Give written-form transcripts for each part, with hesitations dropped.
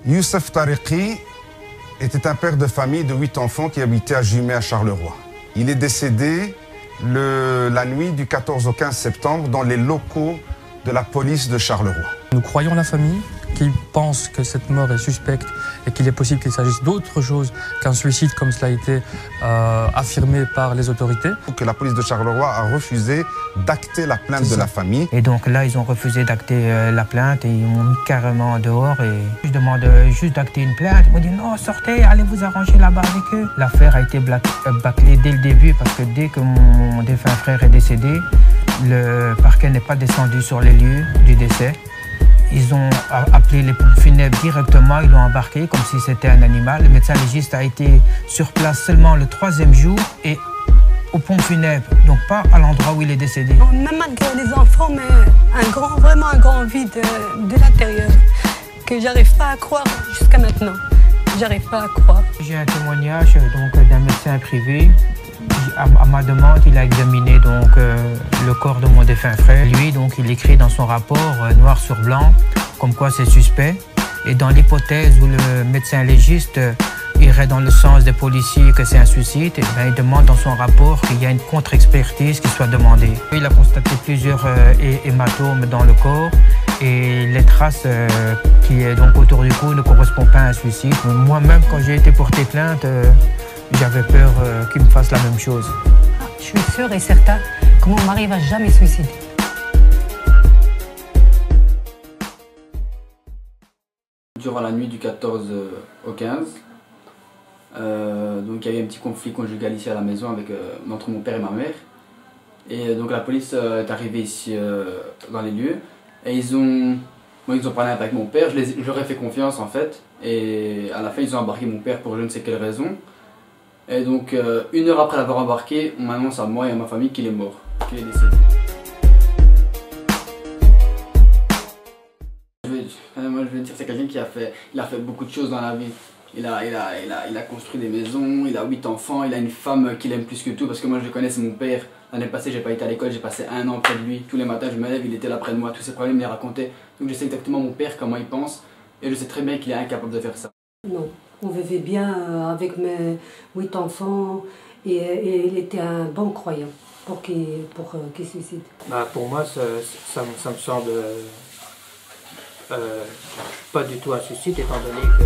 Youssef Tariqi était un père de famille de 8 enfants qui habitait à Jumet à Charleroi. Il est décédé la nuit du 14 au 15 septembre dans les locaux de la police de Charleroi. Nous croyons la famille qui pense que cette mort est suspecte et qu'il est possible qu'il s'agisse d'autre chose qu'un suicide comme cela a été affirmé par les autorités. Que la police de Charleroi a refusé d'acter la plainte de la famille. Et donc là, ils ont refusé d'acter la plainte et ils m'ont mis carrément dehors. Et je demande juste d'acter une plainte. Ils m'ont dit non, sortez, allez vous arranger là-bas avec eux. L'affaire a été bâclée dès le début parce que dès que mon défunt frère est décédé, le parquet n'est pas descendu sur les lieux du décès. Ils ont appelé les pompes funèbres directement, ils l'ont embarqué comme si c'était un animal. Le médecin légiste a été sur place seulement le 3e jour et aux pompes funèbres, donc pas à l'endroit où il est décédé. Même malgré les enfants, mais vraiment un grand vide de l'intérieur que j'arrive pas à croire jusqu'à maintenant. J'arrive pas à croire. J'ai un témoignage d'un médecin privé. À ma demande, il a examiné le corps de mon défunt frère. Lui, il écrit dans son rapport noir sur blanc, comme quoi c'est suspect. Et dans l'hypothèse où le médecin légiste irait dans le sens des policiers que c'est un suicide, il demande dans son rapport qu'il y a une contre-expertise qui soit demandée. Il a constaté plusieurs hématomes dans le corps et les traces qui est autour du cou ne correspondent pas à un suicide. Moi-même, quand j'ai été porté plainte, j'avais peur qu'il me fasse la même chose. Je suis sûre et certaine que mon mari ne va jamais se suicider. Durant la nuit du 14 au 15, il y avait un petit conflit conjugal ici à la maison entre mon père et ma mère. Et donc la police est arrivée ici dans les lieux et ils ont parlé avec mon père, je leur ai fait confiance en fait. Et à la fin ils ont embarqué mon père pour je ne sais quelle raison. Et donc, 1 heure après l'avoir embarqué, on m'annonce à moi et à ma famille qu'il est mort, qu'il est décédé. Moi, je veux dire, c'est quelqu'un qui a fait beaucoup de choses dans la vie. Il a construit des maisons, il a 8 enfants, il a une femme qu'il aime plus que tout, parce que moi je le connais, c'est mon père. L'année passée, j'ai pas été à l'école, j'ai passé 1 an près de lui. Tous les matins, je me lève, il était là près de moi, tous ses problèmes, il les racontait. Donc je sais exactement mon père, comment il pense, et je sais très bien qu'il est incapable de faire ça. Non. On vivait bien avec mes 8 enfants et il était un bon croyant pour qu'il se suicide. Pour moi, ça me semble pas du tout un suicide étant donné que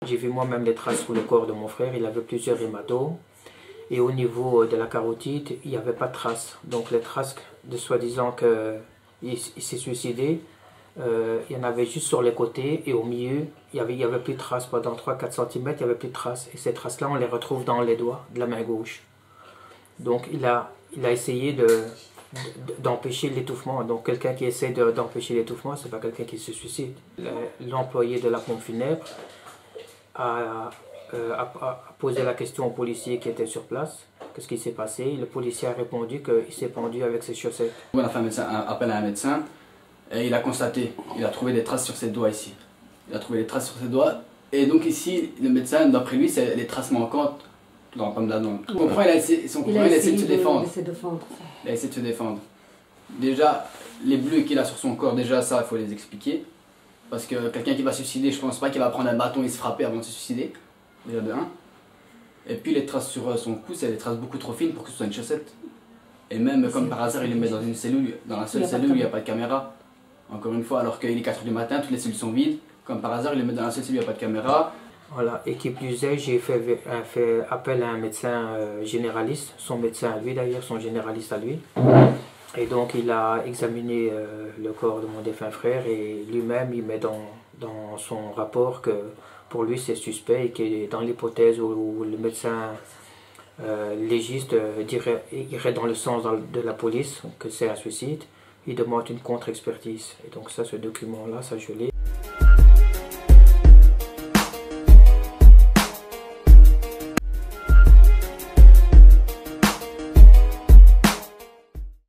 j'ai vu moi-même les traces sur le corps de mon frère, il avait plusieurs hématomes et au niveau de la carotide, il n'y avait pas de traces. Donc les traces de soi-disant qu'il s'est suicidé, il y en avait juste sur les côtés et au milieu, il n'y avait plus de traces. Pendant 3-4 cm, il n'y avait plus de traces. Et ces traces-là, on les retrouve dans les doigts de la main gauche. Donc il a essayé d'empêcher l'étouffement. Donc quelqu'un qui essaie d'empêcher l'étouffement, ce n'est pas quelqu'un qui se suicide. L'employé de la pompe funèbre a posé la question au policier qui était sur place. Qu'est-ce qui s'est passé? Le policier a répondu qu'il s'est pendu avec ses chaussettes. On a fait appel à un médecin. Et il a constaté, il a trouvé des traces sur ses doigts ici. Il a trouvé des traces sur ses doigts. Et donc ici, le médecin, d'après lui, c'est les traces manquantes dans la pomme de la dent. Son compagnon, il a essayé de se défendre. Il a essayé de se défendre. Déjà, les bleus qu'il a sur son corps, déjà ça, il faut les expliquer. Parce que quelqu'un qui va se suicider, je pense pas qu'il va prendre un bâton et se frapper avant de se suicider. Déjà de 1. Et puis les traces sur son cou, c'est des traces beaucoup trop fines pour que ce soit une chaussette. Et même comme par hasard, il les met dans une cellule, dans la seule cellule où il n'y a pas de caméra. Encore une fois, alors qu'il est 4 h du matin, toutes les cellules sont vides. Comme par hasard, il les met dans la seule cellule où il n'y a pas de caméra. Voilà, et qui plus est, j'ai fait appel à un médecin généraliste, son médecin à lui d'ailleurs, son généraliste à lui. Et donc il a examiné le corps de mon défunt frère et lui-même il met dans son rapport que pour lui c'est suspect et que dans l'hypothèse où le médecin légiste irait dans le sens de la police, que c'est un suicide, il demande une contre-expertise. Et donc ça, ce document-là, ça je l'ai.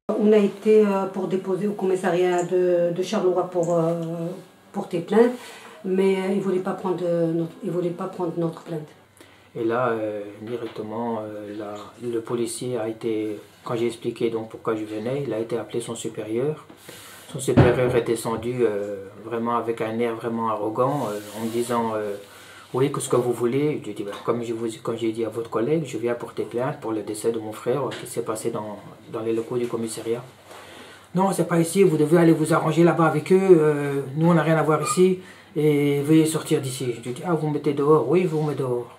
On a été pour déposer au commissariat de Charleroi pour porter plainte, mais il ne voulait pas prendre notre plainte. Et là, directement, le policier a été, quand j'ai expliqué donc pourquoi je venais, il a été appelé son supérieur. Son supérieur est descendu vraiment avec un air vraiment arrogant en me disant oui, qu'est-ce que vous voulez? Je dis, comme j'ai dit à votre collègue, je viens porter plainte pour le décès de mon frère qui s'est passé dans les locaux du commissariat. Non, c'est pas ici, vous devez aller vous arranger là-bas avec eux, nous on n'a rien à voir ici, et veuillez sortir d'ici. Je dis, ah, vous me mettez dehors? Oui, vous me mettez dehors.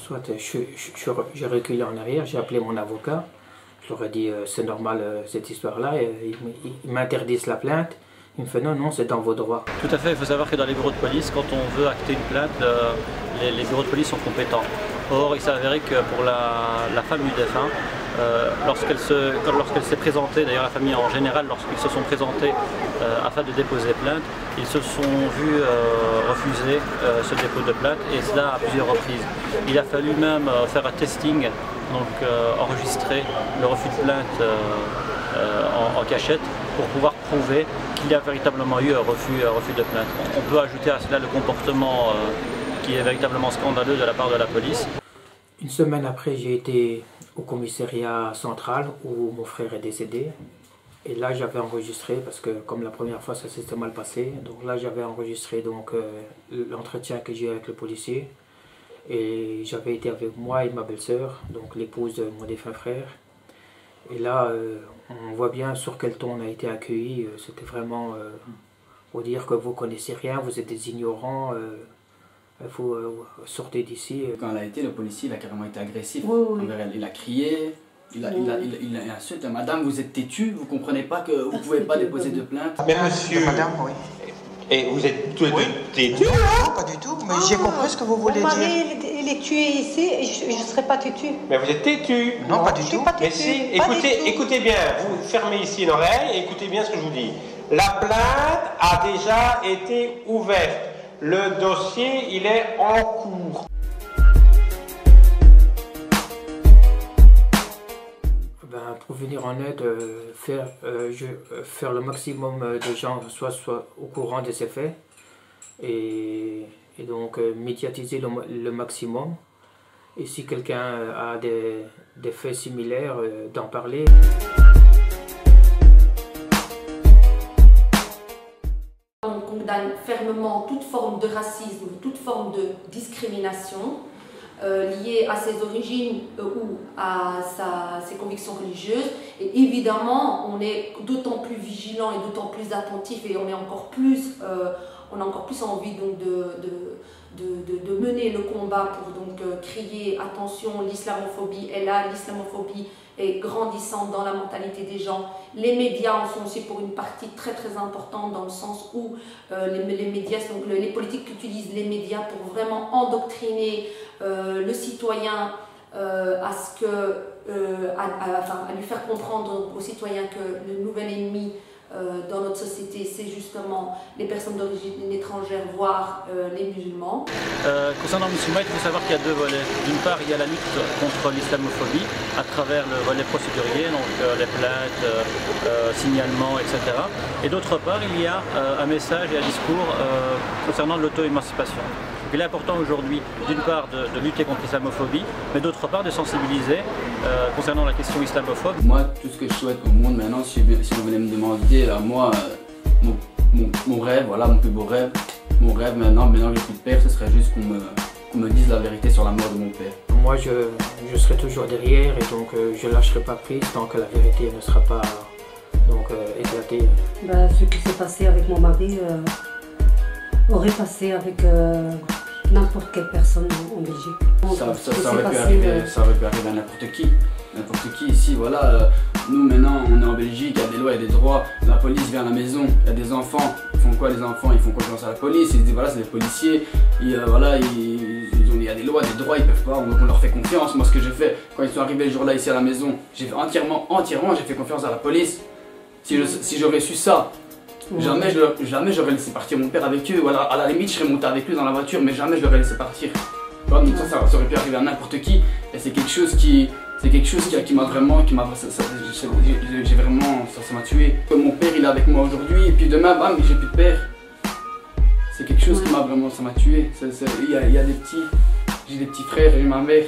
Soit j'ai reculé en arrière, j'ai appelé mon avocat, je leur ai dit, c'est normal cette histoire-là, ils m'interdisent la plainte. Il me fait non, c'est dans vos droits. Tout à fait, il faut savoir que dans les bureaux de police, quand on veut acter une plainte, les bureaux de police sont compétents. Or, il s'est avéré que pour la femme du défunt, lorsqu'elle s'est présentée, d'ailleurs la famille en général, lorsqu'ils se sont présentés afin de déposer plainte, ils se sont vus refuser ce dépôt de plainte, et cela à plusieurs reprises. Il a fallu même faire un testing, donc enregistrer le refus de plainte en cachette pour pouvoir prouver qu'il y a véritablement eu un refus de plainte. On peut ajouter à cela le comportement qui est véritablement scandaleux de la part de la police. Une semaine après, j'ai été au commissariat central où mon frère est décédé. Et là, j'avais enregistré, parce que comme la première fois, ça s'était mal passé. Donc là, j'avais enregistré l'entretien que j'ai eu avec le policier. Et j'avais été avec moi et ma belle-sœur, donc l'épouse de mon défunt frère. Et là, on voit bien sur quel ton on a été accueillis. C'était vraiment pour dire que vous ne connaissez rien, vous êtes des ignorants, il faut sortir d'ici. Quand elle a été, le policier il a carrément été agressif. Oui. Envers elle. Il a crié, il a insulté. Madame, vous êtes têtue, vous ne comprenez pas que vous ne pouvez pas déposer de plainte. Mais monsieur... Madame, oui. Et vous êtes tous les deux têtus? Non, pas du tout, mais j'ai compris ce que vous voulez Mon dire. mari, il est tué ici et je ne serai pas têtue. Mais vous êtes têtu? Non, pas du Je suis tout. pas Mais têtue. si, Pas du tout. écoutez bien, vous fermez ici une oreille et écoutez bien ce que je vous dis. La plainte a déjà été ouverte. Le dossier, il est en cours. Pour venir en aide, faire le maximum de gens soit au courant de ces faits et donc médiatiser le maximum. Et si quelqu'un a des faits similaires, d'en parler. On condamne fermement toute forme de racisme, toute forme de discrimination liée à ses origines ou à ses convictions religieuses. Et évidemment, on est d'autant plus vigilant et d'autant plus attentif et on a encore plus envie donc de mener le combat pour donc crier attention, l'islamophobie est là, l'islamophobie est grandissante dans la mentalité des gens. Les médias en sont aussi pour une partie très très importante dans le sens où les médias, donc les politiques utilisent les médias pour vraiment endoctriner le citoyen à lui faire comprendre aux citoyens que le nouvel ennemi dans notre société, c'est justement les personnes d'origine étrangère, voire les musulmans. Concernant le musulman, il faut savoir qu'il y a deux volets. D'une part, il y a la lutte contre l'islamophobie à travers le volet procédurier, donc les plaintes, signalements, etc. Et d'autre part, il y a un message et un discours concernant l'auto-émancipation. Il est important aujourd'hui, d'une part, de lutter contre l'islamophobie, mais d'autre part, de sensibiliser concernant la question islamophobe. Moi, tout ce que je souhaite au monde maintenant, si vous venez me demander, moi, mon rêve, voilà, mon plus beau rêve, mon rêve maintenant que j'ai plus de père, ce serait juste qu'on me dise la vérité sur la mort de mon père. Moi, je serai toujours derrière et donc je ne lâcherai pas prise tant que la vérité ne sera pas éclatée. Ce qui s'est passé avec mon mari aurait passé avec n'importe quelle personne en Belgique. Ça aurait pu arriver à n'importe qui. N'importe qui ici, voilà. Nous maintenant, on est en Belgique, il y a des lois, il y a des droits. La police vient à la maison, il y a des enfants. Ils font quoi les enfants? Ils font confiance à la police. Ils se disent voilà, c'est des policiers. Voilà, il y a des lois, des droits, ils peuvent pas. Donc on leur fait confiance. Moi, ce que j'ai fait quand ils sont arrivés le jour-là ici à la maison, j'ai fait entièrement, j'ai fait confiance à la police. Si j'aurais su ça, jamais j'aurais laissé partir mon père avec eux. Ou alors, à la limite, je serais monté avec eux dans la voiture, mais jamais je l'aurais laissé partir. Donc ça aurait pu arriver à n'importe qui. Et c'est quelque chose qui m'a vraiment, ça m'a tué. Mon père il est avec moi aujourd'hui et puis demain, bam, j'ai plus de père. C'est quelque chose qui m'a vraiment, ça m'a tué. Il y a des petits, j'ai des petits frères et ma mère.